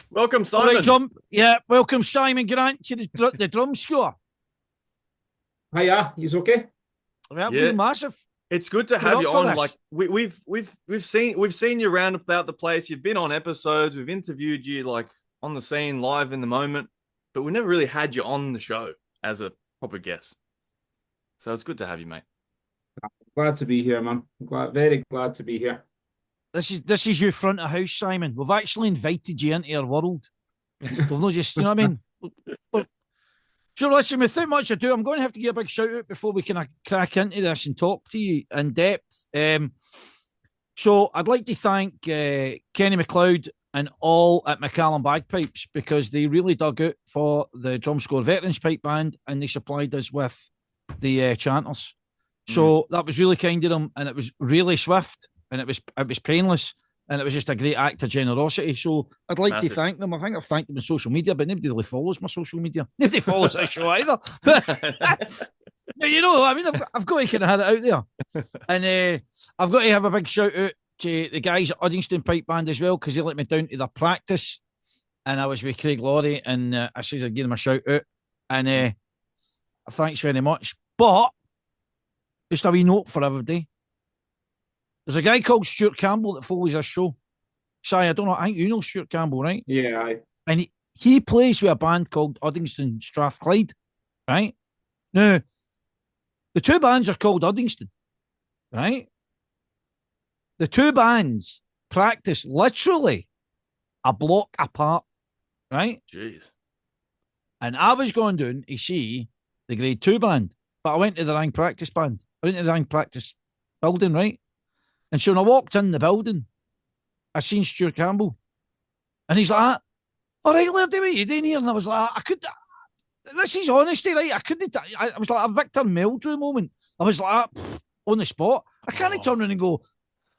Welcome, All right, Simon. welcome Simon Grant to the drum score. Hiya, he's okay? That'll be Yeah, massive. it's good to You're have up you for on. this. Like we've seen you around about the place. You've been on episodes. We've interviewed you like on the scene, live in the moment, but we never really had you on the show as a proper guest. So it's good to have you, mate. Glad to be here, man. Very glad to be here. This is your front of house, Simon. We've actually invited you into our world. We've not just, you know what I mean? So listen, without much ado, I'm going to have to give a big shout out before we can crack into this and talk to you in depth. So I'd like to thank Kenny McLeod and all at McCallum Bagpipes because they really dug out for the Drum Score Veterans Pipe Band and they supplied us with the chanters. So that was really kind of them, and it was really swift, and it was painless, and it was just a great act of generosity. So I'd like to thank them. I think I've thanked them on social media, but nobody really follows my social media. Nobody follows this show either. But you know, I mean, I've got to kind of have it out there, and I've got to have a big shout out to the guys at Uddingston Pipe Band as well because they let me down to their practice, and I was with Craig Laurie, and I said I'd give them a shout out, and thanks very much. But just a wee note for everybody. There's a guy called Stuart Campbell that follows our show. Si, I don't know. I think you know Stuart Campbell, right? Yeah, And he plays with a band called Uddingston Strathclyde, right? Now, the two bands are called Uddingston, right? The two bands practice literally a block apart, right? Jeez. And I was going down to see the grade 2 band, but I went to the rank practice band. I went to the rank practice building, right? And so when I walked in the building, I seen Stuart Campbell. And he's like, all right, Lairdy, what are you doing here? And I was like, this is honesty, right? I was like a Victor Meldrew moment. I was like, on the spot. I can't turn around and go,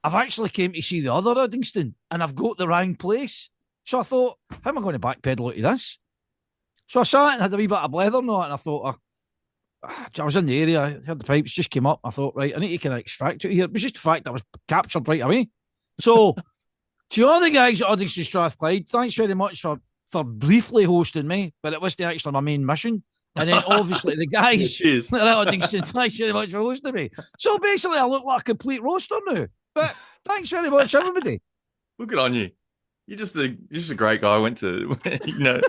I've actually came to see the other Uddingston and I've got the wrong place. So I thought, how am I going to backpedal out of this? So I sat and had a wee bit of blether and all, and I thought, I was in the area, I heard the pipes, just came up. I thought, right, I need to kind of extract it here. It was just the fact that I was captured right away. So, to all the guys at Uddingston Strathclyde, thanks very much for briefly hosting me, but it wasn't actually my main mission. And then obviously the guys at Uddingston, thanks very much for hosting me. So basically, I look like a complete roaster now. But thanks very much, everybody. Look on you. You're just a great guy. I went to, you know.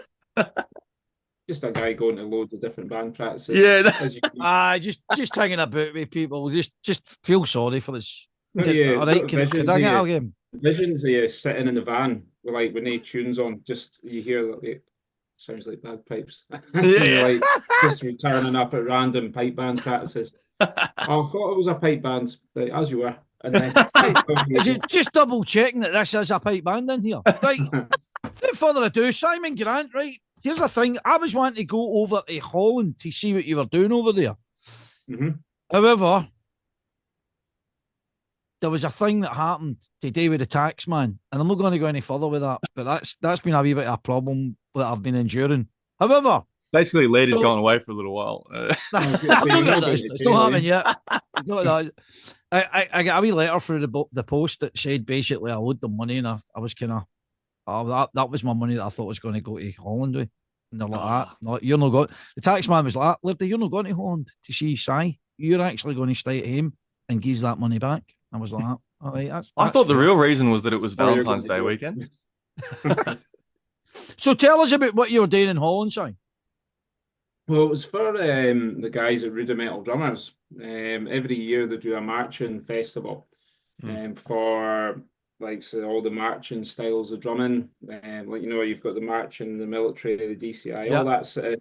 just a guy going to loads of different band practices. Yeah, just hanging about with people. Just feel sorry for us. Yeah, all right, can I get out again? Visions of you sitting in the van with like when they tunes on, just you hear like it sounds like bagpipes. Yeah. Like just returning up at random pipe band practices. I thought it was a pipe band, like, as you were. And then just double checking that this is a pipe band in here. Right. Without further ado, Simon Grant, right? Here's the thing. I was wanting to go over to Holland to see what you were doing over there. Mm-hmm. However, there was a thing that happened today with the tax man, and I'm not going to go any further with that, but that's been a wee bit of a problem that I've been enduring. However, basically, Lady's gone away for a little while. It's not happening yet. I got a wee letter through the post that said basically I owed them money, and I was kind of, that was my money that I thought was going to go to Holland with. And they're like, no, you're not going. The tax man was like, Liberty, you're not going to Holland to see Si. You're actually going to stay at home and give that money back. I was like, all right, that's I thought fair. the real reason was that it was Valentine's Day weekend. So tell us about what you were doing in Holland, Si. Well, it was for the guys at Rudimental Drummers. Every year they do a marching festival for like all the marching styles of drumming. Like, you know, you've got the marching, the military, the DCI, all that sort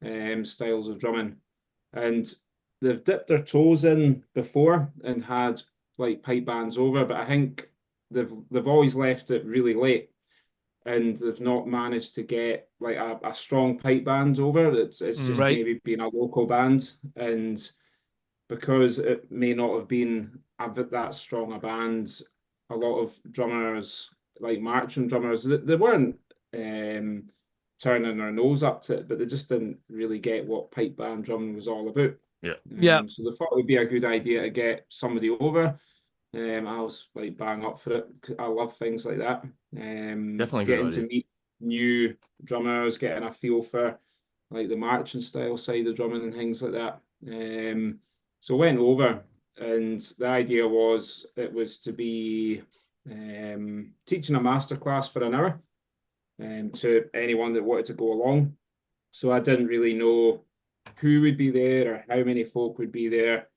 of styles of drumming. And they've dipped their toes in before and had like pipe bands over, but I think they've always left it really late. And they've not managed to get like a strong pipe band over. It's just maybe been a local band, and because it may not have been that strong a band, a lot of drummers, like marching drummers, they weren't turning their nose up to it, but they just didn't really get what pipe band drumming was all about. So they thought it would be a good idea to get somebody over. I was like bang up for it. I love things like that. Definitely getting to meet new drummers, getting a feel for like the marching style side of drumming and things like that. So I went over, and the idea was it was to be teaching a masterclass for an hour to anyone that wanted to go along. So I didn't really know who would be there or how many folk would be there.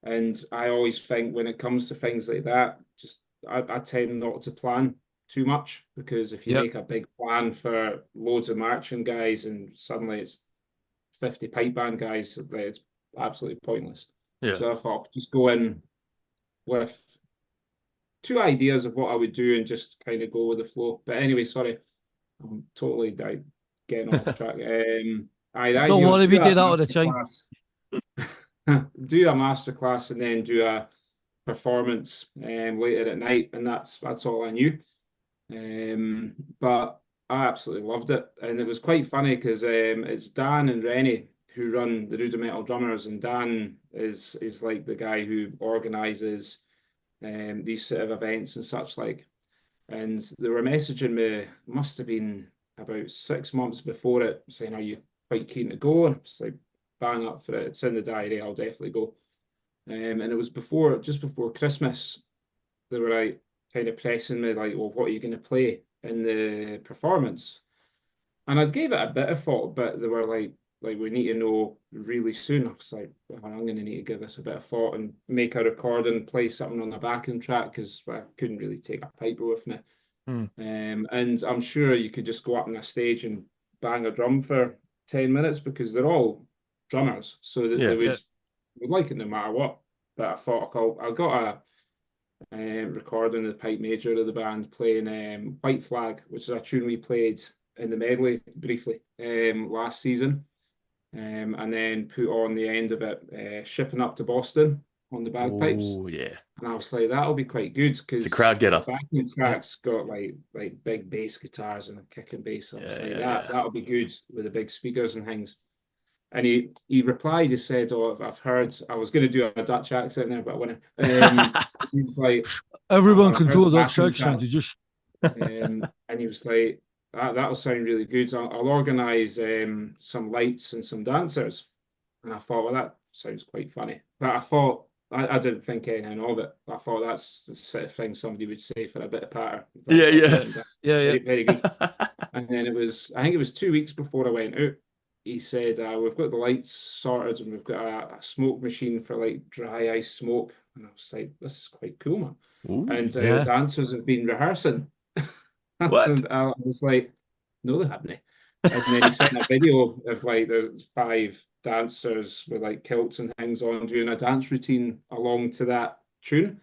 And I always think when it comes to things like that, just I tend not to plan too much, because if you Yep. make a big plan for loads of marching guys and suddenly it's 50 pipe band guys, it's absolutely pointless. Yeah. So I thought just go in with two ideas of what I would do and just kind of go with the flow. But anyway, sorry, I'm totally getting off track. The Don't idea was worry, do we a do that all the time. masterclass, do a masterclass, and then do a performance later at night, and that's all I knew. But I absolutely loved it, and it was quite funny because it's Dan and Rennie who run the Rudimental Drummers, and Dan is like the guy who organises these sort of events and such like. And they were messaging me, must have been about 6 months before it, saying, "Are you quite keen to go?" And it's like, bang up for it. It's in the diary. I'll definitely go. And it was just before Christmas. They were like kind of pressing me, like, "Well, what are you going to play in the performance?" And I'd gave it a bit of thought, but they were like we need to know really soon. I was like, I'm going to need to give this a bit of thought and make a recording, play something on the backing track, because I couldn't really take a piper with me. And I'm sure you could just go up on a stage and bang a drum for 10 minutes, because they're all drummers, so that they would like it no matter what. But I thought I got a recording of the pipe major of the band playing White Flag, which is a tune we played in the medley briefly last season, and then put on the end of it Shipping Up to Boston on the bagpipes. Oh yeah. And I was like, that'll be quite good, because it's a crowd getter. the backing track's got like big bass guitars and a kick and bass. I was like, that'll be good with the big speakers and things. And he replied, he said, "Oh, I've heard." I was going to do a Dutch accent there, but when he was like, Everyone "I've can heard do the a Dutch backing accent. track," You just and he was like, that'll sound really good. I'll organise some lights and some dancers." And I thought, well, that sounds quite funny. But I thought I didn't think anything of it. I thought that's the sort of thing somebody would say for a bit of patter. yeah. Very, very good. And then I think it was 2 weeks before I went out. He said, "We've got the lights sorted, and we've got a smoke machine for like dry ice smoke." And I was like, "This is quite cool, man." Ooh, And yeah. dancers have been rehearsing. what? And I was like, "No, they haven't." And then he sent a video of like there's 5 dancers with like kilts and things on doing a dance routine along to that tune.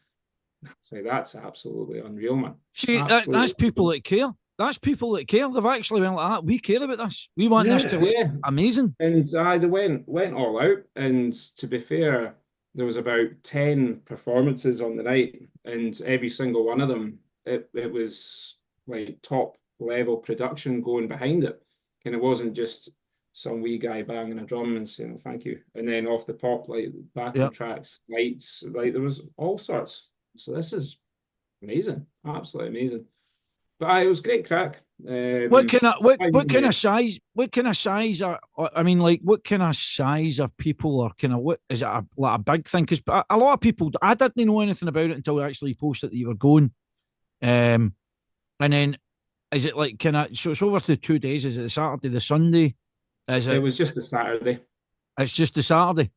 I say that's absolutely unreal, man. see that's Absolutely. people that care. That's people that care. They've actually went like that. We care about this. We want this to look Yeah. amazing. And they went all out. And to be fair, there was about 10 performances on the night, and every single one of them, it was like top level production going behind it. And it wasn't just some wee guy banging a drum and saying thank you. And then off the pop, like backing tracks, lights, like there was all sorts. So this is amazing. Absolutely amazing. But it was great crack. What kind of what kind of size are, I mean, like what kind of size are people, or kind of what is it like a big thing? Because a lot of people, I didn't know anything about it until I actually posted that you were going. And then is it like kind of, so it's over the 2 days? Is it the Saturday, the Sunday? Is It it? was just a Saturday. It's just the Saturday.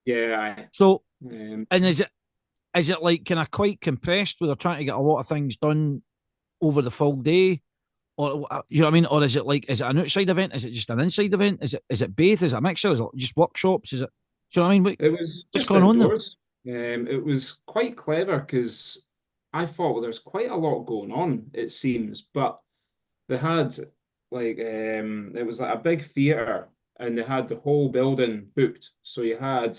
Yeah. So and is it like kind of quite compressed where they're trying to get a lot of things done over the full day? Or you know what I mean? Or is it an outside event? Is it just an inside event? Is it both? Is it a mixture? Is it just workshops? Is it? Do you know what I mean? It was What's just going on there? indoors. It was quite clever because I thought, well, there's quite a lot going on, it seems, but they had it was like a big theatre, and they had the whole building booked. So you had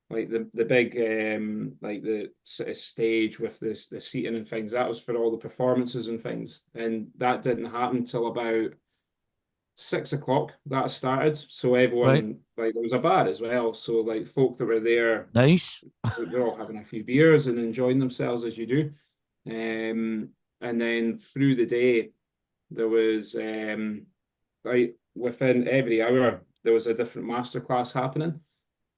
like the big like the sort of stage with the seating and things. That was for all the performances and things, and that didn't happen till about 6 o'clock. That started, so everyone Right. like there was a bar as well. So like folk that were there, Nice. they're all having a few beers and enjoying themselves as you do. And then through the day, there was like within every hour there was a different masterclass happening.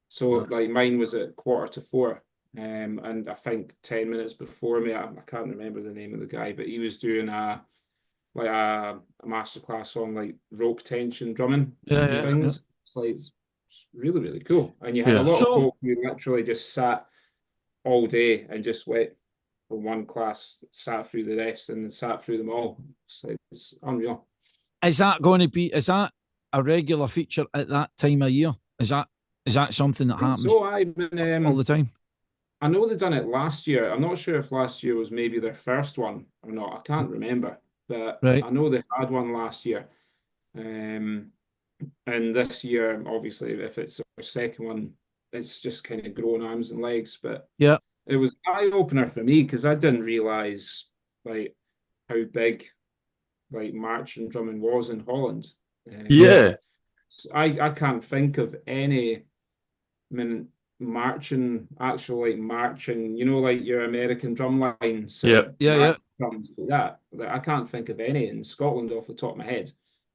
So like mine was at 3:45. And I think 10 minutes before me, I can't remember the name of the guy, but he was doing a masterclass on like rope tension drumming things. It's like it's really, really cool. And you had a lot of folk who literally just sat all day and just went from one class, sat through the rest, and sat through them all. So it's unreal. Is that a regular feature at that time of year? Is that something that happens all the time? I know they done it last year. I'm not sure if last year was maybe their first one or not. I can't remember, but I know they had one last year. And this year, obviously, if it's their second one, it's just kind of growing arms and legs. But it was an eye opener for me because I didn't realize like how big like march and drumming was in Holland. I can't think of any marching, you know, like your American drum line. So drums like that. Like, I can't think of any in Scotland off the top of my head.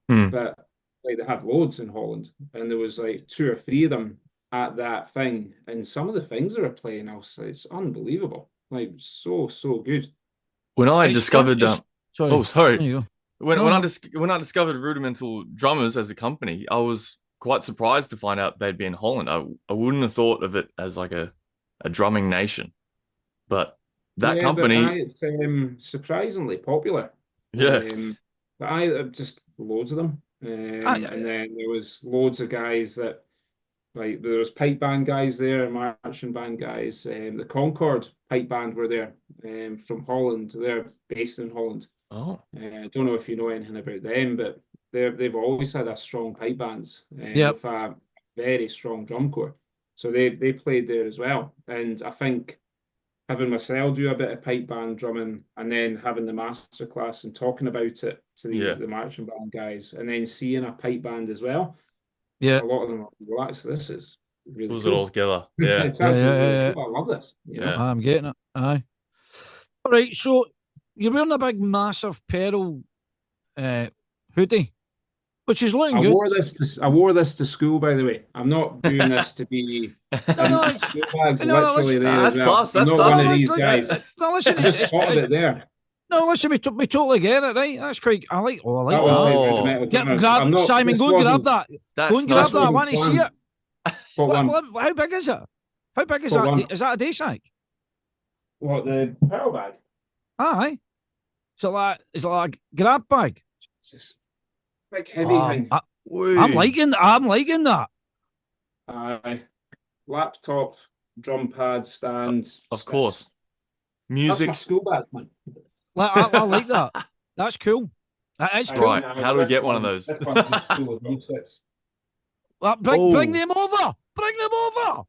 But like they have loads in Holland, and there was like 2 or 3 of them at that thing, and some of the things they were playing, it's unbelievable. Like so good. When I discovered sorry. When I discovered Rudimental Drummers as a company, I was quite surprised to find out they'd be in Holland. I wouldn't have thought of it as like a drumming nation, but that company, it's surprisingly popular. But I just loads of them, and then there was loads of guys that like there was pipe band guys there, marching band guys. The Concord pipe band were there, from Holland. They're based in Holland. I don't know if you know anything about them, but they've always had a strong pipe band with a very strong drum corps. So they played there as well. And I think having myself do a bit of pipe band drumming and then having the masterclass and talking about it to the marching band guys and then seeing a pipe band as well. A lot of them are like, well, this is really pulls cool. it all together. It's really cool. I love this. You know? I'm getting it. Aye. All right, so you're wearing a big, massive pearl hoodie, which is looking good. I wore this to school, by the way. I'm not doing this to be in school bags literally there. That's class. That's not class. One of these guys. No, listen, I just spotted it there. No, listen, we totally get it, right? That's quite. I like that. Grab Simon, go and grab that. Go and grab that. I want to see it. How big is it? How big is that? Is that a day sack? What, the pearl bag? Aye. So is it like a grab bag? Jesus. Big heavy thing. I'm liking that. Laptop, drum pad, stand. Of course. Music. That's my school bag, man. I like that. That's cool. That is cool. Right. How do we get one of those? Bring them over. Bring them over.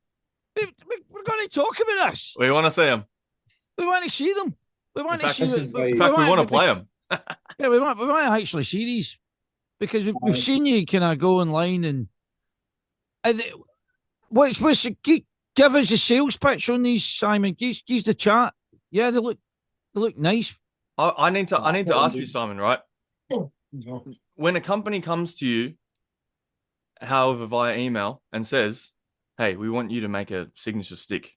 We're going to talk about this. We want to see them. We want to see them. We want to see them. In fact, we want to play them. Yeah, we want to actually see these because we've seen you kind of go online and what's give us a sales pitch on these, Simon. Give the chat. Yeah, they look nice. I need to ask you, Simon, right? When a company comes to you, however, via email and says, hey, we want you to make a signature stick.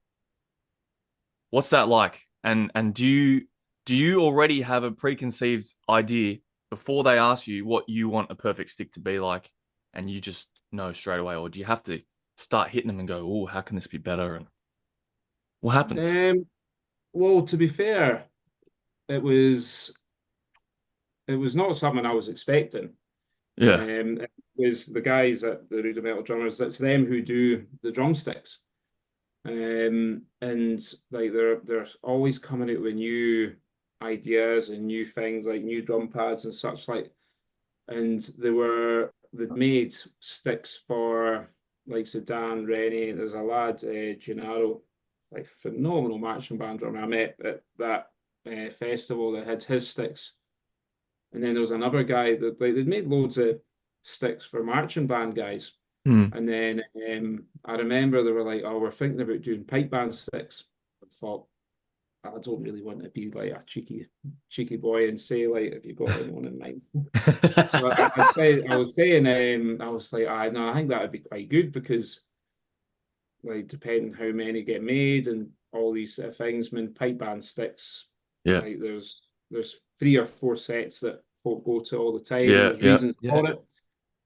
What's that like? And do you already have a preconceived idea before they ask you what you want a perfect stick to be like, and you just know straight away, or do you have to start hitting them and go, oh, how can this be better? And what happens? Well, to be fair, it was not something I was expecting. It was the guys at the Rudimental Drummers. That's them who do the drumsticks. And like they're always coming out with new ideas and new things, like new drum pads and such like. And they'd made sticks for like Dan, Rennie. There's a lad, Gennaro, like phenomenal marching band drummer I met at that festival that had his sticks. And then there was another guy that they'd made loads of sticks for marching band guys. And then I remember they were like, oh, we're thinking about doing pipe band sticks. I thought, I don't really want to be like a cheeky boy and say like, have you got anyone in mind? So I was saying, I was like, I no, I think that would be quite good because like depending how many get made and all these sort of things. I mean, pipe band sticks, Yeah. like there's 3 or 4 sets that folk go to all the time, and Yeah. there's Yeah. reasons for it.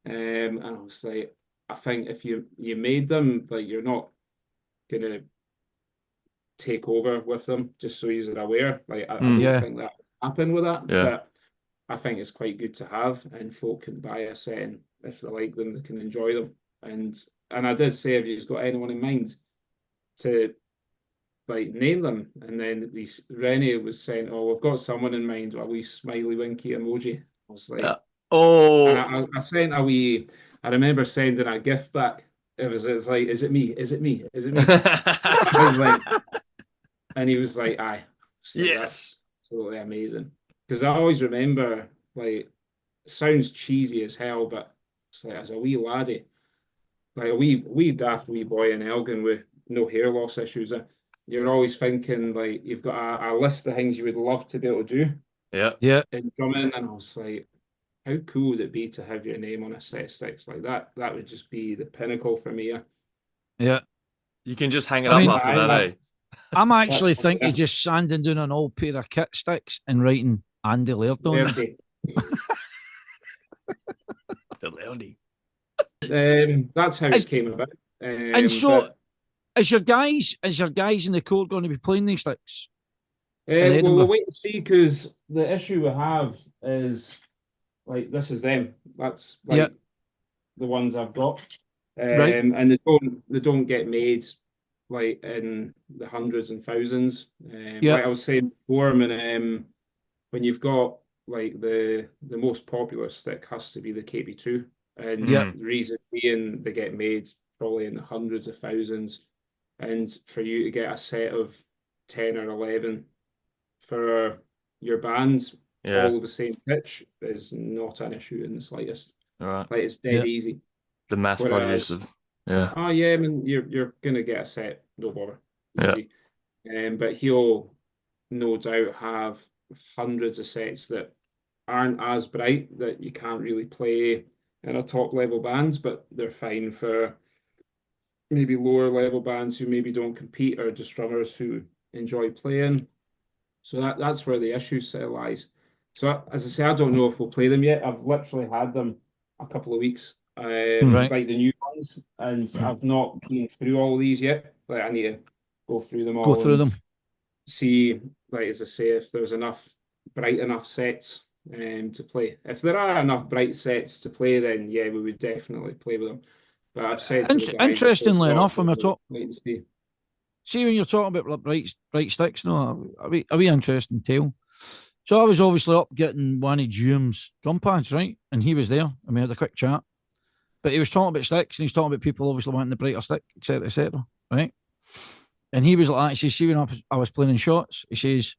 And I was like, I think if you made them, like you're not gonna take over with them, just so you're aware. Like I don't Yeah. think that would happen with that, Yeah. but I think it's quite good to have, and folk can buy a set, and if they like them, they can enjoy them. And I did say, if you've got anyone in mind, to like name them, and then these Rennie was saying, "Oh, we've got someone in mind," a wee smiley winky emoji. I was like, and Oh. I sent a wee. I remember sending a gift back. It's like, is it me? Is it me? Is it me? I was like, and he was like, aye. It's like, Yes. that's absolutely amazing. Because I always remember, like, it sounds cheesy as hell, but it's like as a wee laddie, like a wee daft wee boy in Elgin with no hair loss issues. You're always thinking like you've got a list of things you would love to be able to do Yeah. Yeah. in drumming, and I was like, how cool would it be to have your name on a set of sticks like that? That would just be the pinnacle for me. Yeah. You can just hang it I up mean, after that, eh? I'm actually that's thinking just sanding down an old pair of kit sticks and writing Andy Laird on them. The Loudy. That's how Is- it came about. And so, But is your guys in the court going to be playing these sticks in well, we'll Edinburgh? wait and see because the issue we have is like this is them. That's Yeah. like the ones I've got, Right. and they don't get made like in the hundreds and thousands. Yeah. Like I was saying before, when you've got like the most popular stick has to be the KB2, and Yeah. the reason being they get made probably in the hundreds of thousands, and for you to get a set of 10 or 11 for your band Yeah. all the same pitch is not an issue in the slightest. All right. Like it's dead Yeah. easy. The mass produce Whereas, of yeah. oh yeah, I mean you're gonna get a set, no bother, Yeah. easy. But he'll no doubt have hundreds of sets that aren't as bright that you can't really play in a top level bands, but they're fine for maybe lower level bands who maybe don't compete or just drummers who enjoy playing. So that's where the issue lies. So as I say, I don't know if we'll play them yet. I've literally had them a couple of weeks, Right. like the new ones, and I've not been through all these yet. Like I need to go through them Go all through and them. see, like as I say, if there's enough bright enough sets to play. If there are enough bright sets to play, then yeah, we would definitely play with them. But I've said to the guys, if there's Interestingly not, enough, when we're we'll talking, wait and see. see when you're talking about like bright sticks, no, a wee interesting tale. So I was obviously up getting one of Jume's drum pads, right? And he was there, and we had a quick chat. But he was talking about sticks, and he's talking about people obviously wanting the brighter stick, etc., right? And he was like, he says, see, when I was playing in shots, he says,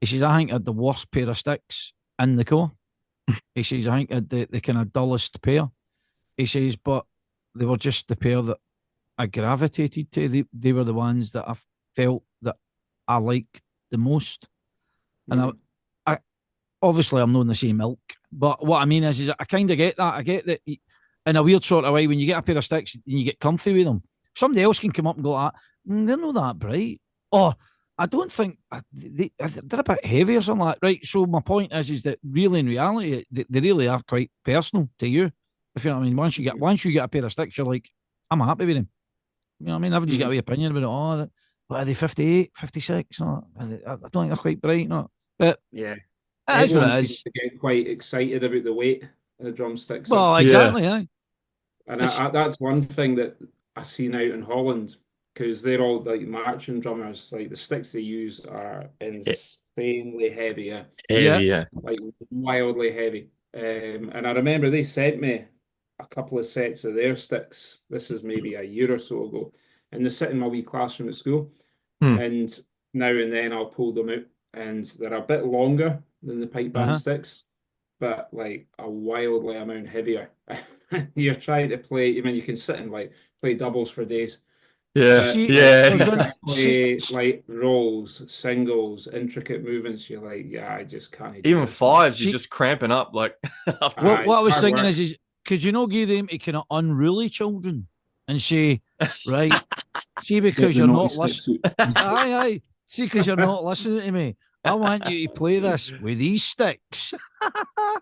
I think I had the worst pair of sticks in the core. He says, I think I had the kind of dullest pair. He says, but they were just the pair that I gravitated to. They were the ones that I felt that I liked the most. And I obviously I'm not in the same milk, but what I mean is I kind of get that. I get that in a weird sort of way, when you get a pair of sticks and you get comfy with them, somebody else can come up and go like, they're not that bright. Or I don't think they're a bit heavy or something like that. Right. So my point is that really in reality, they really are quite personal to you. If you know what I mean. Once you get a pair of sticks, you're like, I'm happy with them. You know what I mean? Everybody's got a wee opinion about it. Oh, what are they, 58, 56? No, I don't think they're quite bright. No. But Yeah. it is what Everyone it seems is. to get quite excited about the weight of the drumsticks. Well, exactly, yeah. And that's one thing that I seen out in Holland because they're all like marching drummers. Like the sticks they use are insanely heavy, Heavy, yeah. like wildly heavy. And I remember they sent me a couple of sets of their sticks. This is maybe a year or so ago, and they sit in my wee classroom at school. And now and then I'll pull them out, and they're a bit longer than the pipe band sticks, but like a wildly amount heavier. You're trying to play, I mean, you can sit and like play doubles for days. Yeah, See, yeah. I was going, exactly like rolls, singles, intricate movements. You're like, yeah, I just can't do Even this, man. fives, you're see, just cramping up. Like, after. what I It's was hard thinking work. is could you not give them to kind of unruly children and say, right, see, Get because the you're naughty not stick listening, suit. aye, see, because you're not listening to me. I want you to play this with these sticks. I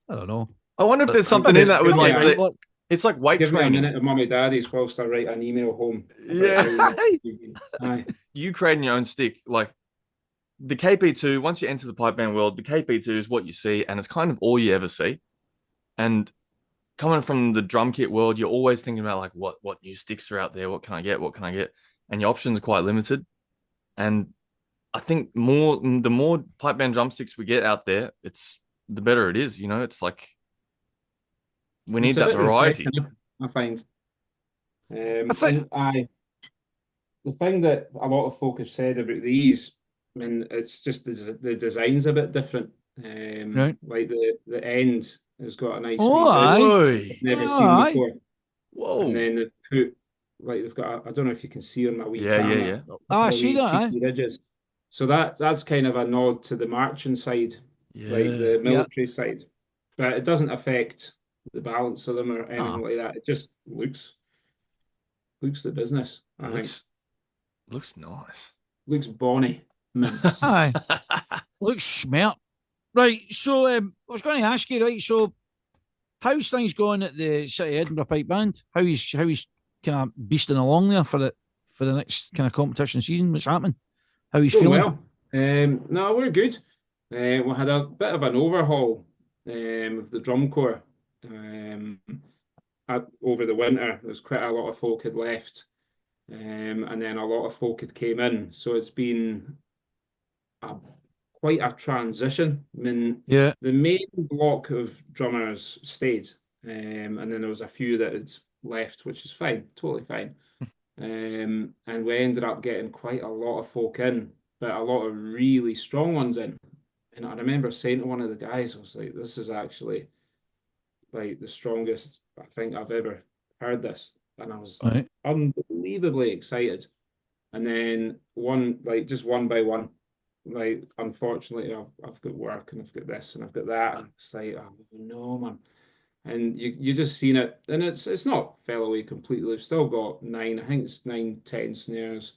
don't know. I wonder if But there's that something might in be, that that with might be like right. the. Look, It's like weight Give me a training. minute of mummy daddy's whilst I write an email home about Yeah. how naughty you've been. Aye. You creating your own stick, like the KP2. Once you enter the pipe band world, the KP2 is what you see, and it's kind of all you ever see. And coming from the drum kit world, you're always thinking about like what new sticks are out there, what can I get, what can I get, and your options are quite limited. And I think the more pipe band drumsticks we get out there, it's the better it is. You know, it's like we It's need a that bit variety. refreshing, I find. I think, And the thing that a lot of folk have said about these, I mean, it's just the design's a bit different. right. Like the end has got a nice Oh, wee boot aye. Whoa, I've never Oh, seen aye. before. And whoa, then the put, like they've got, I don't know if you can see on my wee yeah, yeah, camera, yeah, a I couple of see wee that, aye. cheeky ridges. So that's kind of a nod to the marching side, like yeah. the Yeah. military side. But it doesn't affect the balance of them or Ah. anything like that. It just looks the business, It I think. looks nice. Looks bonny, man. Aye. Looks smart. Right. So I was going to ask you, right? So how's things going at the City of Edinburgh Pipe Band? How he's kind of beasting along there for the next kind of competition season? What's happening? How he's Going feeling? well. No, we're good. We had a bit of an overhaul of the drum corps over the winter. There's quite a lot of folk had left, and then a lot of folk had came in. So it's been a, quite a transition. I mean, Yeah. the main block of drummers stayed, and then there was a few that had left, which is fine, totally fine. And we ended up getting quite a lot of folk in, but a lot of really strong ones in. And I remember saying to one of the guys, I was like, this is actually like the strongest I think I've ever heard this. And I was Right. unbelievably excited. And then just one by one, like unfortunately I've got work and I've got this and I've got that. And it's like, oh no, man. And you just seen it, and it's not fell away completely. We've still got nine, I think it's 9, 10 snares,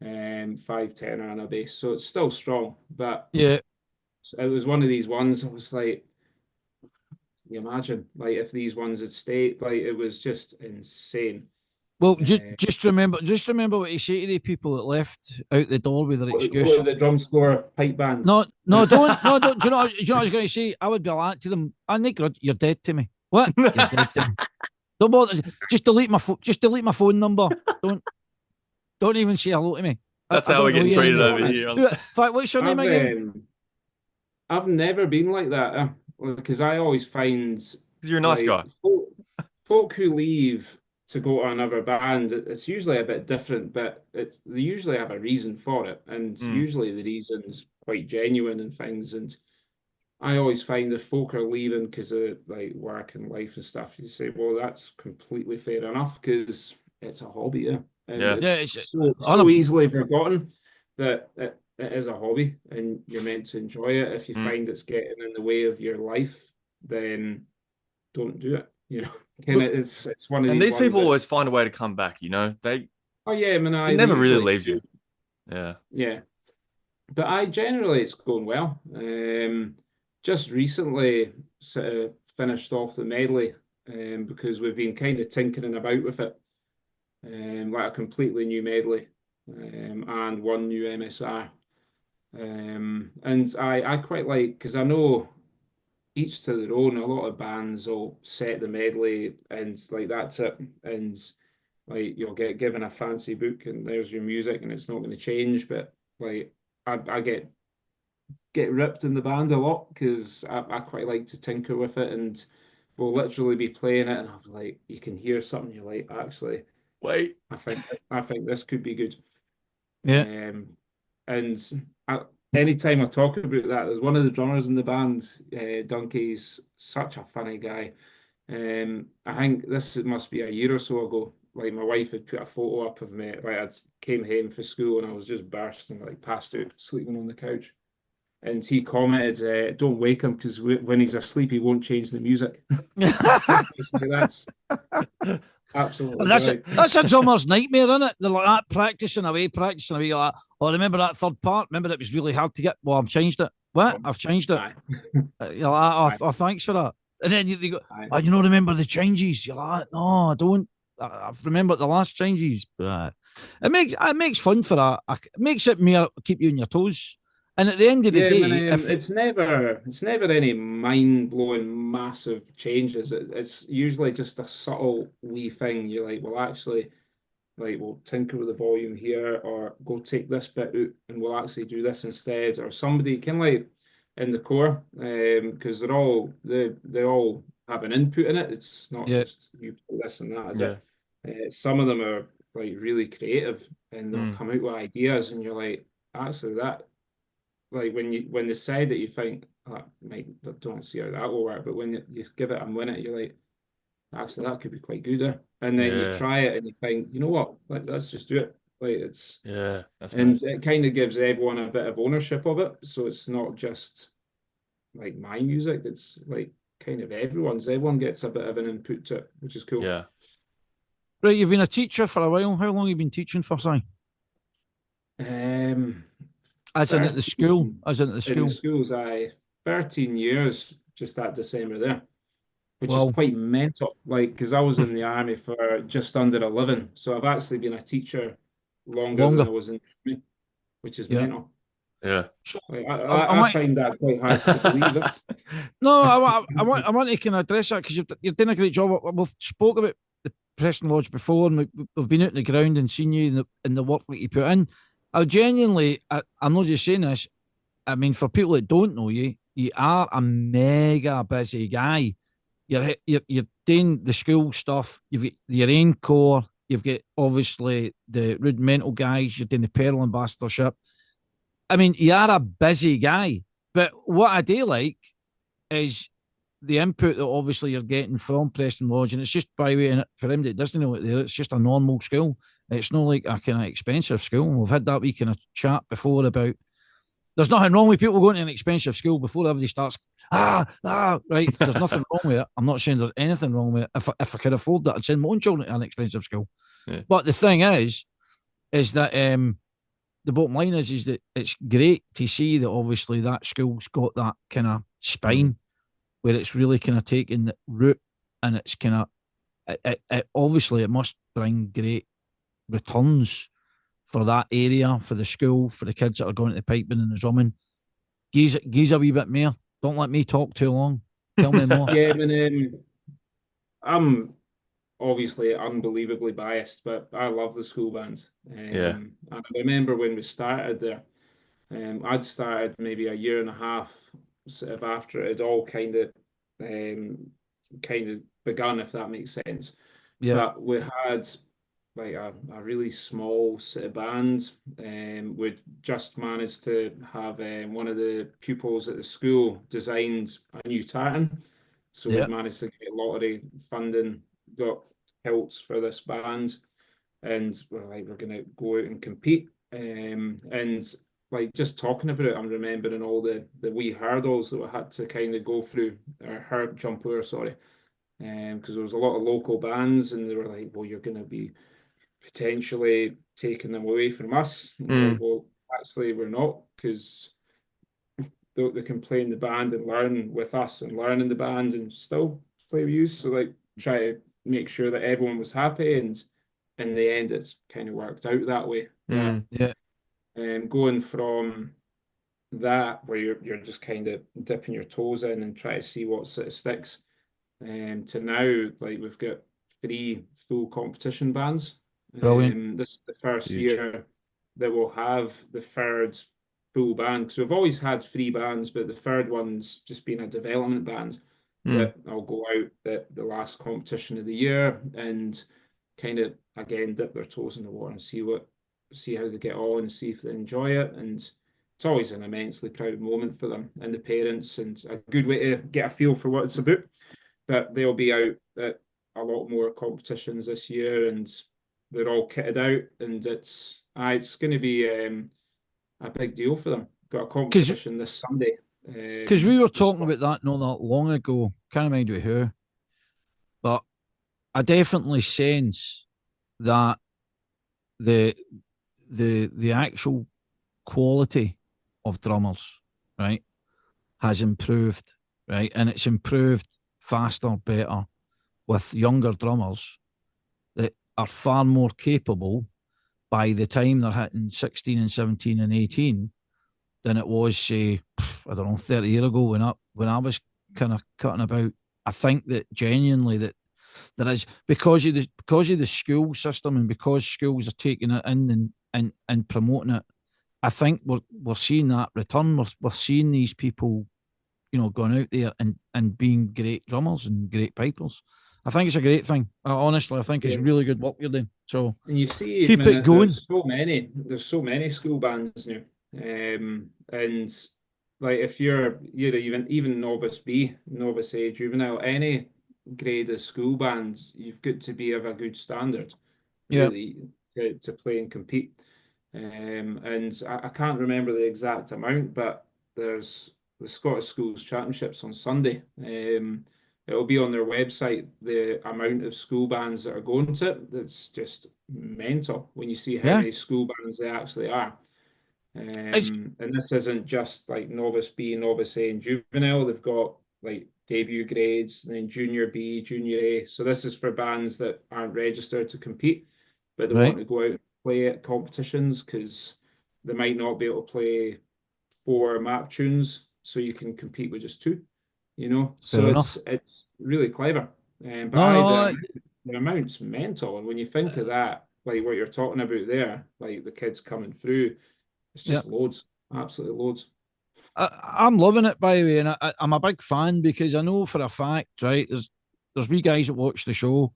and 5 tenor and a bass, so it's still strong. But Yeah. it was one of these ones. I was like, can you imagine, like if these ones had stayed, like it was just insane. Well, Uh, just remember what you say to the people that left out the door with their excuse. the drum store pipe band. No, no, don't, no, don't. Do you know what I was going to say? I would be like to them. I Nick, you're dead to me. What? You're dead to me. Don't bother. Just delete my phone number. Don't even say hello to me. That's I how we're don't know getting you treated anymore. over here. Honest, In fact, what's your name I've again? I've never been like that because I always find You're a nice like guy. folk who leave to go to another band, it's usually a bit different, but they usually have a reason for it, and Mm. usually the reason's quite genuine and things. And I always find if folk are leaving because of like work and life and stuff, you say, well, that's completely fair enough because it's a hobby, yeah, and Yeah. Yeah, it's it's so easily forgotten that it is a hobby and you're meant to enjoy it. If you Mm. find it's getting in the way of your life, then don't do it. Kind of it's one of And these these ones people that, always find a way to come back. You know, oh yeah, I mean, it they never really usually leaves do. you. Yeah. Yeah, but I generally it's going well. Just recently sort of finished off the medley because we've been kind of tinkering about with it, like a completely new medley and one new MSR. And I quite like because I know each to their own. A lot of bands will set the medley and like that's it, and like you'll get given a fancy book and there's your music and it's not going to change. But like I get ripped in the band a lot because I quite like to tinker with it and we'll literally be playing it and I'm like you can hear something you're like actually Wait. I think this could be good. yeah. And anytime I talk about that, there's one of the drummers in the band, Donkey's such a funny guy. I think this must be a year or so ago. like my wife had put a photo up of me, like I came home from school and I was just bursting, like passed out, sleeping on the couch. And he commented, "Don't wake him because when he's asleep, he won't change the music." Basically, that's absolutely brilliant. That's a drummer's nightmare, isn't it? They're like that, practicing away, You're like, oh, remember that third part? Remember it was really hard to get? Well, I've changed it. What? I've changed it. Aye. You're like, Aye. oh, thanks for that. And then they go, Aye. oh, you don't remember the changes? You're like, no, I don't. I've remembered the last changes. But it makes fun for that. It makes it more keep you on your toes. And at the end of the Yeah, I day, mean, it's never any mind-blowing massive changes. It's usually just a subtle wee thing. You're like, well, actually, like we'll tinker with the volume here, or go take this bit out and we'll actually do this instead. Or somebody can like in the core, because they all have an input in it. It's not yeah, just you put this and that, is Yeah. it? Some of them are like really creative and they'll Mm. come out with ideas, and you're like, actually that like when they say that you think that might don't see how that will work, but when you give it a minute, you're like, actually that could be quite good, eh? And then you Yeah. try it and you think, you know what, let's just do it. Like it's Yeah. That's and mad. it kind of gives everyone a bit of ownership of it, so it's not just like my music. It's like kind of everyone gets a bit of an input to it, which is cool. Yeah. right. You've been a teacher for a while. How long have you been teaching for, Si? Um, As in at the school. 13 As in at the in the school. schools, 13 years just that December there, which is Well, quite mental. Like, because I was in the army for just under 11, so I've actually been a teacher longer than longer. I was in the army, which is Yeah. mental. Yeah. So Like, I I might. find that quite hard to believe it. No, I want to kind of address that because you're doing a great job. We've spoke about the Preston Lodge before, and we've been out in the ground and seen you in the work that you put in. I genuinely, I'm not just saying this. I mean, for people that don't know you, you are a mega busy guy. You're doing the school stuff. You've got your own core. You've got obviously the rudimental guys. You're doing the Pearl ambassadorship. I mean, you are a busy guy. But what I do like is the input that obviously you're getting from Preston Lodge, and it's just by the way, for him that doesn't know it there, it's just a normal school. It's not like a kind of expensive school. We've had that wee kind of chat before about there's nothing wrong with people going to an expensive school before everybody starts, right. There's nothing wrong with it. I'm not saying there's anything wrong with it. If I could afford that, I'd send my own children to an expensive school. Yeah. But the thing is that the bottom line is that it's great to see that obviously that school's got that kind of spine where it's really kind of taking the root, and it's kind of obviously it must bring great returns for that area, for the school, for the kids that are going to the piping and the drumming. Geez a wee bit more. Don't let me talk too long. Tell me more. Yeah, I mean, I'm obviously unbelievably biased, but I love the school band. Yeah. And I remember when we started there, I'd started maybe a year and a half sort of after it had all kind of begun, if that makes sense. Yeah, But we had like a really small sort of band. We'd just managed to have one of the pupils at the school designed a new tartan. So yeah, we'd managed to get lottery funding, got kilts for this band, and we're like, we're gonna go out and compete. And like just talking about it, I'm remembering all the wee hurdles that we had to kind of go through, or jump over, sorry, because there was a lot of local bands, and they were like, well, you're gonna be potentially taking them away from us. And we're like, well, actually, we're not, because they can play in the band and learn with us and learn in the band and still play with you. So, like, try to make sure that everyone was happy. And in the end, it's kind of worked out that way. But yeah. going from that, where you're just kind of dipping your toes in and try to see what sort of sticks, to now, like, we've got 3 full competition bands. Brilliant. This is the first Huge. year that we'll have the third full band. So we've always had 3 bands, but the third one's just been a development band that I'll go out at the last competition of the year and kind of again dip their toes in the water and see how they get on and see if they enjoy it. And it's always an immensely proud moment for them and the parents, and a good way to get a feel for what it's about. But they'll be out at a a lot more competitions this year, and they're all kitted out, and it's going to be a big deal for them. Got a competition this Sunday. Because we were talking about that not that long ago. Can't remember with who, but I definitely sense that the actual quality of drummers, right, has improved, right, and it's improved faster, better with younger drummers that are far more capable by the time they're hitting 16 and 17 and 18 than it was, say, I don't know, 30 years ago when I was kind of cutting about. I think that genuinely that there is, because of the school system and because schools are taking it in and promoting it, I think we're seeing that return. We're seeing these people, going out there and being great drummers and great pipers. I think it's a great thing. Honestly, I think it's really good work you're doing. So and you see, keep it going. There's so many school bands now, and like if you're even novice B, novice A, juvenile, any grade of school band, you've got to be of a good standard, really, to play and compete. And I can't remember the exact amount, but there's the Scottish Schools Championships on Sunday. It'll be on their website, the amount of school bands that are going to it. That's just mental when you see how many school bands there actually are. And this isn't just like novice B, novice A, and juvenile. They've got like debut grades, and then junior B, junior A. So this is for bands that aren't registered to compete, but they want to go out and play at competitions because they might not be able to play 4 map tunes, so you can compete with just 2. So it's really clever. But the amount's mental, and when you think of that, like what you're talking about there, like the kids coming through, it's just loads, absolutely loads. I'm loving it, by the way, and I'm a big fan because I know for a fact, right? There's wee guys that watch the show,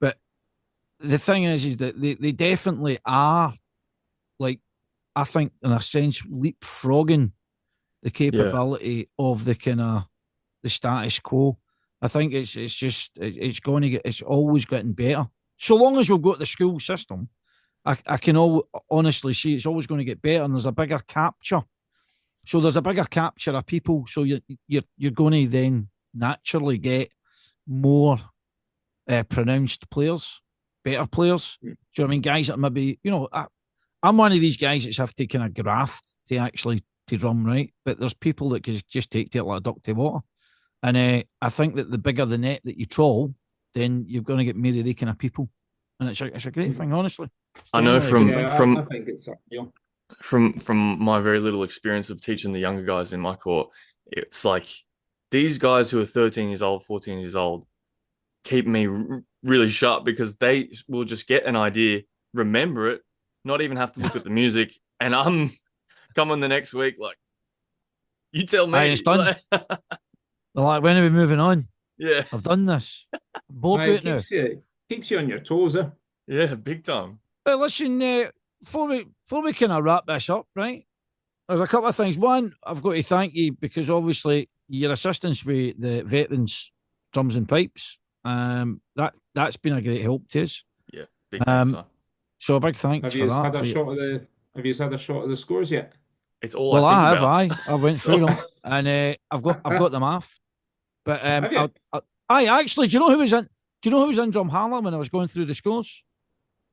but the thing is that they definitely are, like, I think in a sense leapfrogging the capability of the kind of the status quo. I think it's always getting better. So long as we've got the school system, I can honestly see it's always going to get better, and there's a bigger capture. So there's a bigger capture of people. So you're going to then naturally get more pronounced players, better players. Do you know what I mean? Guys that maybe, I'm one of these guys that's have to kind of graft to actually to drum, right? But there's people that can just take to it like a duck to water. And I think that the bigger the net that you troll, then you're going to get more of the kind of people. And it's a great thing, honestly. I know I think it's from my very little experience of teaching the younger guys in my court, it's like these guys who are 13 years old, 14 years old, keep me really sharp because they will just get an idea, remember it, not even have to look at the music, and I'm coming the next week like, you tell me. It's done. They're like, when are we moving on? Yeah. I've done this. Bored it now. Keeps you on your toes, eh? Yeah, big time. But listen, before we kind of wrap this up, right? There's a couple of things. One, I've got to thank you because obviously your assistance with the veterans drums and pipes, that's been a great help to us. Yeah, big thanks, so a big thanks for that. Have you had a shot of the scores yet? It's all well, I have. I went through them, and I've got them off. But I actually, do you know who was in? Do you know who was in Drum Harlem when I was going through the scores?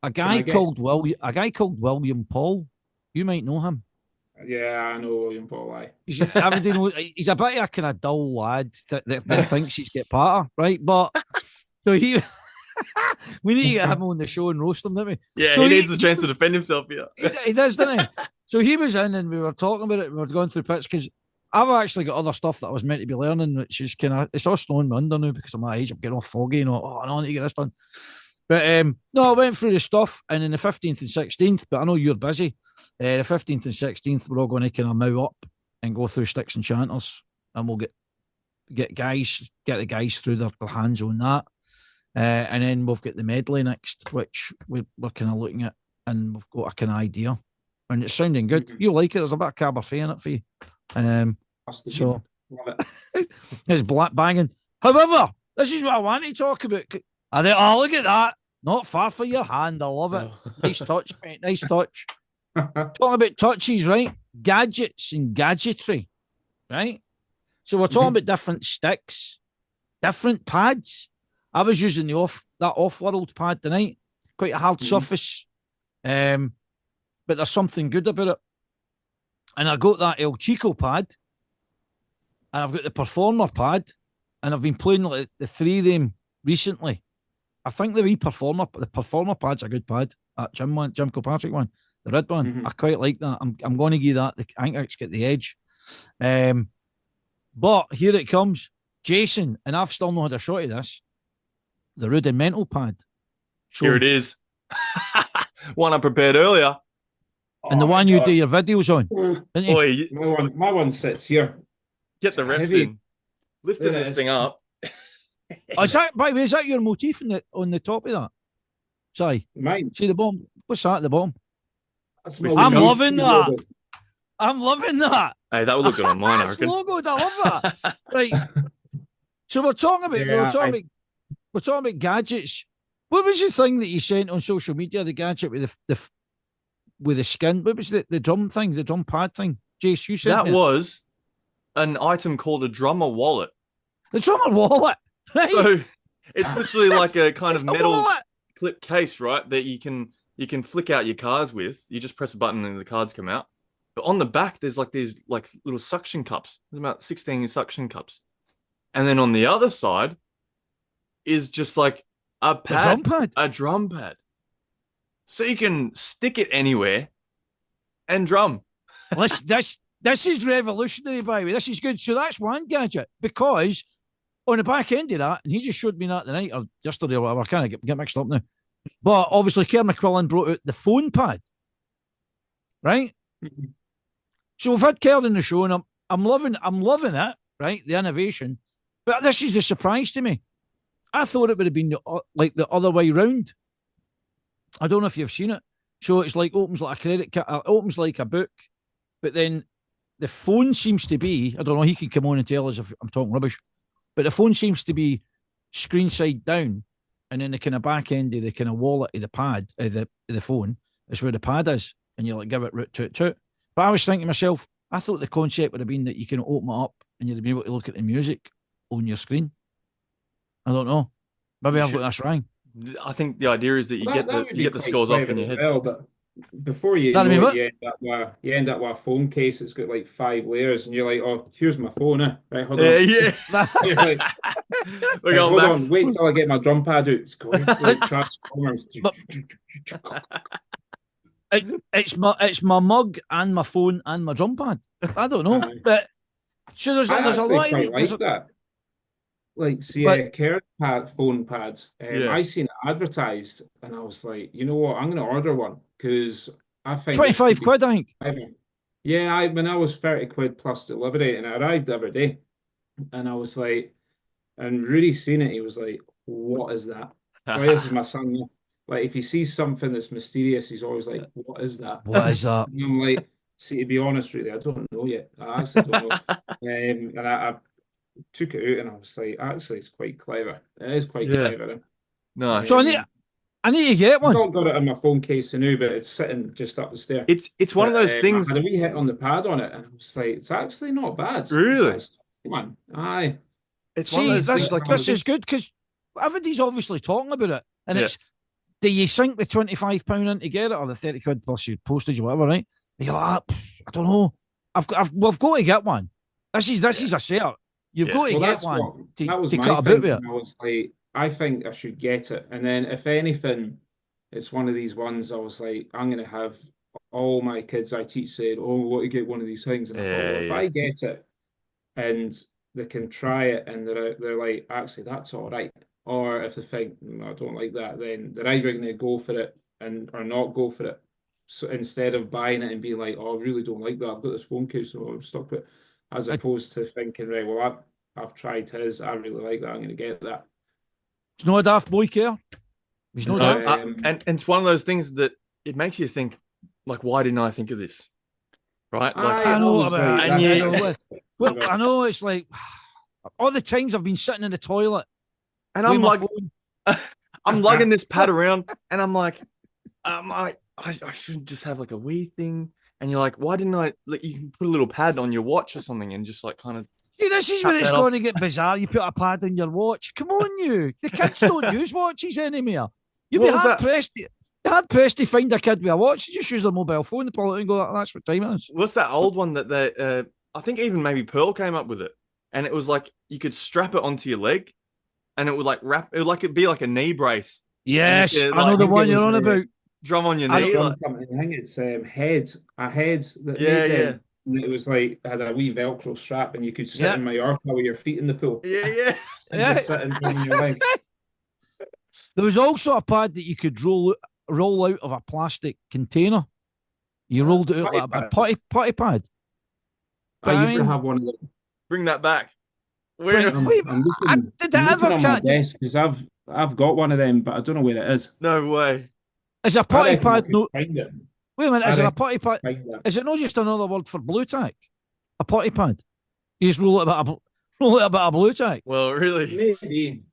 A guy called William Paul. You might know him. Yeah, I know William Paul. He's a bit of a kind of dull lad that thinks he's get part of, right? But so he, we need to get him on the show and roast him, don't we? Yeah, so he needs a chance to defend himself. Yeah, he does, doesn't he? So he was in, and we were talking about it. We were going through pits because I've actually got other stuff that I was meant to be learning, which is kind of it's all snowing me under now because of my age. I'm getting all foggy and I need to get this done. But no, I went through the stuff, and in the 15th and 16th, but I know you're busy. The 15th and 16th, we're all going to kind of mow up and go through sticks and chanters, and we'll get the guys through their hands on that. And then we've got the medley next, which we're kind of looking at, and we've got a kind of idea. And it's sounding good. Mm-hmm. You like it? There's a bit of Cabernet in it for you. So it's black banging. However, this is what I want to talk about. I think, oh, look at that. Not far for your hand. I love it. Nice touch, mate. Nice touch. Talking about touches, right? Gadgets and gadgetry, right? So we're talking about different sticks, different pads. I was using that off-world pad tonight. Quite a hard surface. But there's something good about it. And I got that El Chico pad. And I've got the Performer pad. And I've been playing like the three of them recently. I think the Performer pad's a good pad. That Jim Kilpatrick one, the red one. I quite like that. I'm going to give that. I think it's got the edge. But here it comes. Jason, and I've still not had a shot of this. The rudimental pad. Here it is. One I prepared earlier. And the one you do your videos on. Oi, my one sits here. Get the reps in. Lifting this thing up. By the way, is that your motif on the top of that? Sorry. Mine. See the bottom? What's that at the bottom? I'm loving that. I'm loving that. Hey, that would look good on mine, I reckon. Logoed. I love that. Right. So we're talking about gadgets. What was the thing that you sent on social media? The gadget with the skin. What was the drum thing? The drum pad thing? Jace, you said that was an item called a drummer wallet. The drummer wallet. Right? So it's literally like a kind of metal clip case, right? That you can flick out your cards with. You just press a button and the cards come out. But on the back, there's like these like little suction cups. There's about 16 suction cups. And then on the other side is just like a drum pad. So you can stick it anywhere and drum. This is revolutionary, by the way. This is good. So that's one gadget, because on the back end of that, and he just showed me that tonight or yesterday or whatever, I kind of get mixed up now. But obviously, Kerr McQuillan brought out the phone pad, right? So we've had Kerr in the show, and I'm loving it, right? The innovation. But this is the surprise to me. I thought it would have been like the other way round. I don't know if you've seen it. So it's like opens like a credit card, opens like a book, but then the phone seems to be, I don't know, he can come on and tell us if I'm talking rubbish, but the phone seems to be screen side down, and then the kind of back end of the kind of wallet of the pad, the phone, is where the pad is, and you like give it root toot. But I was thinking to myself, I thought the concept would have been that you can open it up and you'd be able to look at the music on your screen. I don't know. Maybe I've got this wrong. I think the idea is that you get the scores off in your head. Well, but before you know it, you end up with a phone case. It's got like 5 layers, and you're like, "Oh, here's my phone." Right, hold on. Yeah. Like, hold on. Wait until I get my drum pad out. It's going like Transformers. It's my mug and my phone and my drum pad. I don't know, but so there's a lot of like that. Like, see, Kerr's phone pad. I seen it advertised, and I was like, you know what? I'm going to order one because I think 25 quid, I think. Yeah, when I was 30 quid plus delivery, and it arrived every day, and I was like, and Rudy seen it, he was like, "What is that?" Well, this is my son. Like, if he sees something that's mysterious, he's always like, "What is that?" What is that? And I'm like, see, to be honest, really, I don't know yet. I actually don't know. And I took it out, and I was like, actually, it's quite clever. It is quite clever. No, so I need to get one. I've not got it in my phone case now, but it's sitting just up the stair. It's one of those things. I had a wee hit on the pad on it, and I was like, it's actually not bad. Really? Come on, aye. It's one of those things. This is good because everybody's obviously talking about it, and it's, do you sink the £25 in to get it, or the 30 quid plus your postage or whatever, right? And you're like, I don't know. We've got to get one. This is a setup. You've got to get one to cut a boot with it. I was like, I think I should get it. And then if anything, it's one of these ones I was like, I'm going to have all my kids I teach saying, oh, we want to get one of these things. And I thought, well, if I get it and they can try it and they're like, actually, that's all right. Or if they think, I don't like that, then they're either going to go for it or not go for it. So instead of buying it and being like, oh, I really don't like that, I've got this phone case, so I'm stuck with it. As opposed to thinking, right, well, I've tried his, I really like that, I'm going to get that. There's no daft boy care. There's no daft. And it's one of those things that it makes you think, like, why didn't I think of this? Right? Like, I know about it. I know it's like all the times I've been sitting in the toilet. And I'm like, I'm lugging this pad around, and I'm like, I shouldn't just have like a wee thing. And you're like, why didn't I? Like, you can put a little pad on your watch or something, and just like kind of. See, this is where it's going to get bizarre. You put a pad on your watch. Come on, you. The kids don't use watches anymore. You'd be hard pressed. Hard pressed to find a kid with a watch. They just use their mobile phone to pull it and go, that's what time it is. What's that old one that they? I think even maybe Pearl came up with it, and it was like you could strap it onto your leg, and it would like wrap. It would like it'd be like a knee brace. Yes, I know the one you're on about. Drum on your knee. I think it's a head that made them. And it was like had a wee Velcro strap, and you could sit in Mallorca with your feet in the pool. Yeah. And just sit on your leg. There was also a pad that you could roll out of a plastic container. You rolled it out like a potty pad. I used to have one of them. Bring that back. Did that ever catch? Because I've got one of them, but I don't know where it is. No way. Is a potty pad? No. Wait a minute, is it a potty pad? Is it not just another word for blue tack? A potty pad? You just roll it about a blue tack? Well, really? Maybe.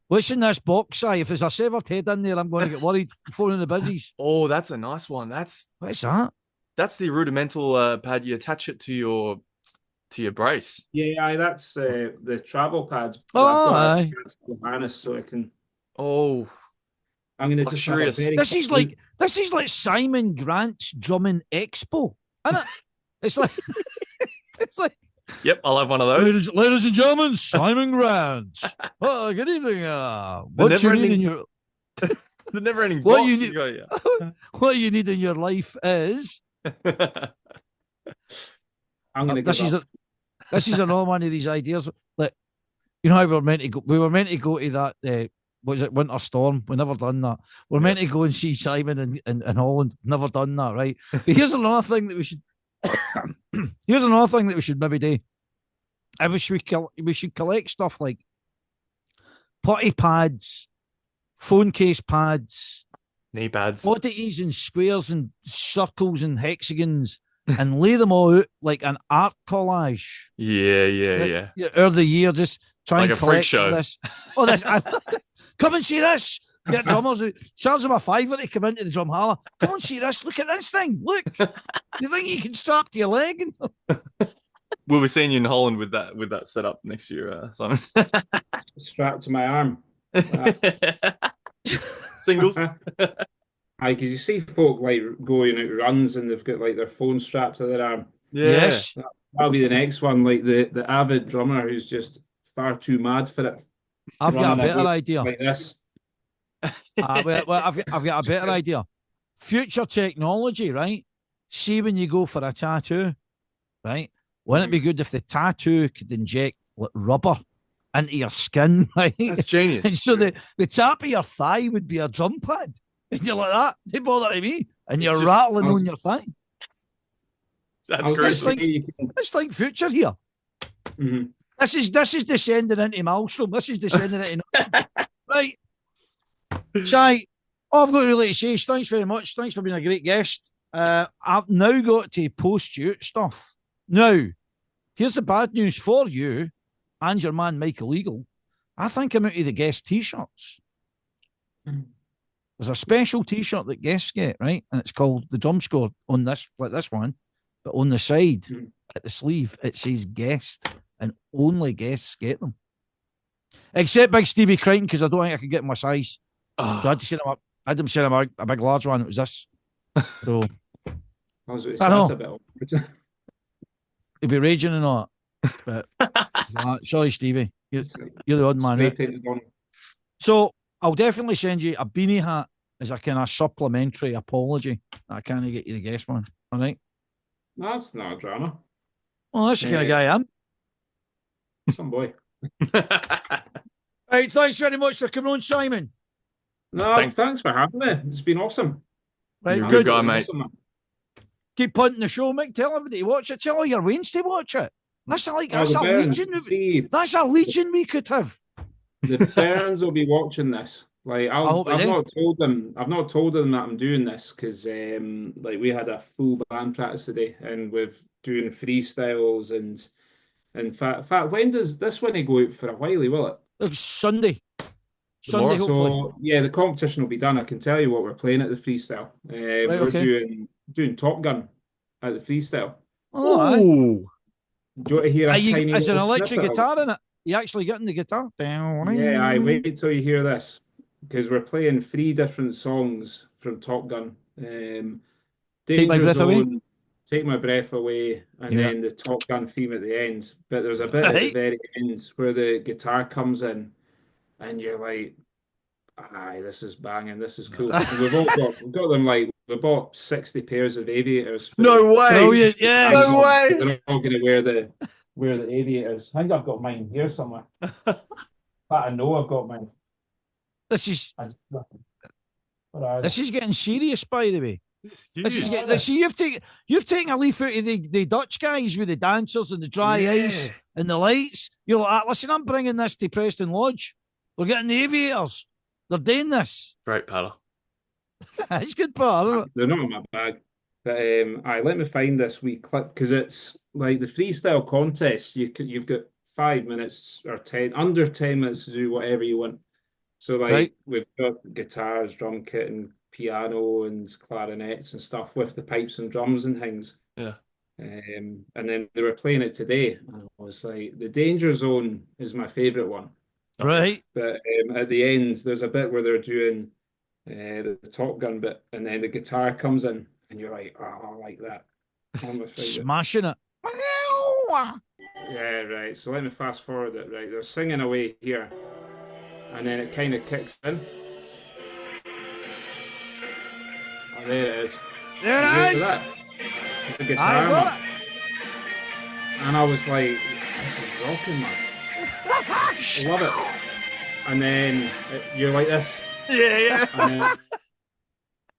What's in this box, Si? If there's a severed head in there, I'm going to get worried. Phoning the busies. Oh, that's a nice one. What's that? That's the rudimental pad. You attach it to your brace. Yeah, that's the travel pads. Oh, aye. So I can. Oh. I'm going to just have a very this is like Simon Grant's drumming expo, isn't it? It's like. Yep, I'll have one of those. Ladies and gentlemen, Simon Grant. Oh, good evening. What you need in your the never-ending box. What you need in your life is. I'm going to. This is another one of these ideas. Like, you know how we were meant to go. We were meant to go to that. Was it Winter Storm? We never done that. We're meant to go and see Simon in Holland. Never done that, right? But here's another thing that we should. Here's another thing that we should maybe do. We should collect stuff like potty pads, phone case pads, knee pads, oddities and squares and circles and hexagons, and lay them all out like an art collage. Yeah. Over the year, just try like and a collect freak show. This. Oh, this. Come and see this. Get drummers. Charge them a $5 to come into the drum hall. Come and see this. Look at this thing. Look. You think you can strap to your leg? We'll be seeing you in Holland with that setup next year, Simon. Strapped to my arm. Singles. Aye, because you see folk like going out runs and they've got like their phone strapped to their arm. Yeah. Yes. That'll be the next one, like the avid drummer who's just far too mad for it. I've got a better idea. Like this. Well, I've got a better idea. Future technology, right? See when you go for a tattoo, right? Wouldn't it be good if the tattoo could inject like rubber into your skin, right? That's genius. And so the top of your thigh would be a drum pad. And you're like that. They bother me. And you're just rattling on your thigh. That's great. It's like future here. Mm-hmm. This is descending into Maelstrom. This is descending into right. Si, all I've got to really say is thanks very much. Thanks for being a great guest. I've now got to post you stuff. Now, here's the bad news for you and your man Michael Eagle. I think I'm out of the guest t-shirts. There's a special t-shirt that guests get, right? And it's called the Drum Score on this, like this one. But on the side, at the sleeve, it says guest. And only guests get them. Except Big Stevie Crichton, because I don't think I could get my size. Oh. So I had to send him I had him send him a big large one. It was this. So I know. He'd be raging and all that. But sorry, Stevie. You're the odd man. Right? So I'll definitely send you a beanie hat as a kind of supplementary apology. I can't get you the guest one. All right. That's not a drama. Well, that's the kind of guy I am. Some boy. Right, thanks very much for coming on, Simon. No, thanks for having me. It's been awesome. Right, you're a good guy, mate. Awesome. Keep punting the show, Mick. Tell everybody to watch it. Tell all your Waynes to watch it. That's a legion we could have. The bairns will be watching this. Like I've not told them that I'm doing this because like we had a full band practice today and we've doing freestyles and in fact when does this one go out for a while, will it? It's Sunday. Sunday, hopefully. So yeah, the competition will be done. I can tell you what we're playing at the freestyle. Right, We're okay. doing Top Gun at the freestyle. Oh, aye. Ooh. Do you want to hear a tiny Is there an little electric snippet of it? guitar in it? You actually getting the guitar? Yeah, I wait till you hear this because we're playing 3 different songs from Top Gun. Take my Danger breath away. Zone, Take My Breath Away, and Yeah. then the Top Gun theme at the end. But there's a bit at the Right. very end where the guitar comes in, and you're like, "Aye, this is banging. This is cool." And we've got them like we bought 60 pairs of aviators. No way. Brilliant. Yes. No way. They're all going to wear the aviators. I think I've got mine here somewhere. But I know I've got mine. This is Where are this they? is getting serious, by the way. This is Huge. getting. See, you've taken a leaf out of the Dutch guys with the dancers and the dry ice and the lights. You're like, listen, I'm bringing this to Preston Lodge. We're getting the aviators. They're doing this. Great paddle. It's good part, isn't it? They're not in my bag. But let me find this wee clip because it's like the freestyle contest. You've got 5 minutes or under 10 minutes to do whatever you want. So like Right. we've got guitars, drum kit, and piano and clarinets and stuff with the pipes and drums and things. Yeah. And then they were playing it today, and I was like, the Danger Zone is my favourite one. Right. But at the end, there's a bit where they're doing the Top Gun bit, and then the guitar comes in, and you're like, oh, I like that. I'm my favourite. Smashing it. Yeah, right. So let me fast forward it. Right, they're singing away here, and then it kind of kicks in. Oh, there it is. There You it hear is. that? It's a I guitar, got man. it. And I was like, this is rocking, man. I love it. And then you're like this. Yeah.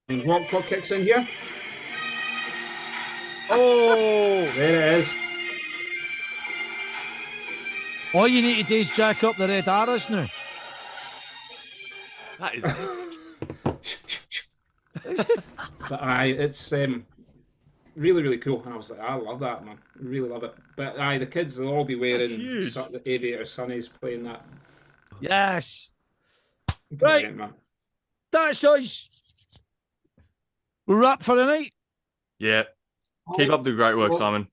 And what kicks in here? Oh. There it is. All you need to do is jack up the red arrows now. That is. But it's really, really cool. And I was like, I love that, man. Really love it. But the kids, they'll all be wearing huge. the aviator sunnies playing that. Yes. Brilliant, man. That's us. We're wrapped for the night. Yeah. Keep up the great work, Simon.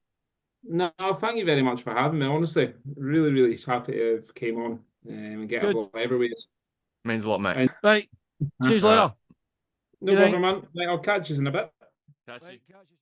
No, thank you very much for having me. Honestly, really, really happy to have came on and get Good. a whatever ways. Means a lot, mate. Right. See you later. No Good night. bother, man. Right, I'll catch you in a bit. Catch you. Right, catch you.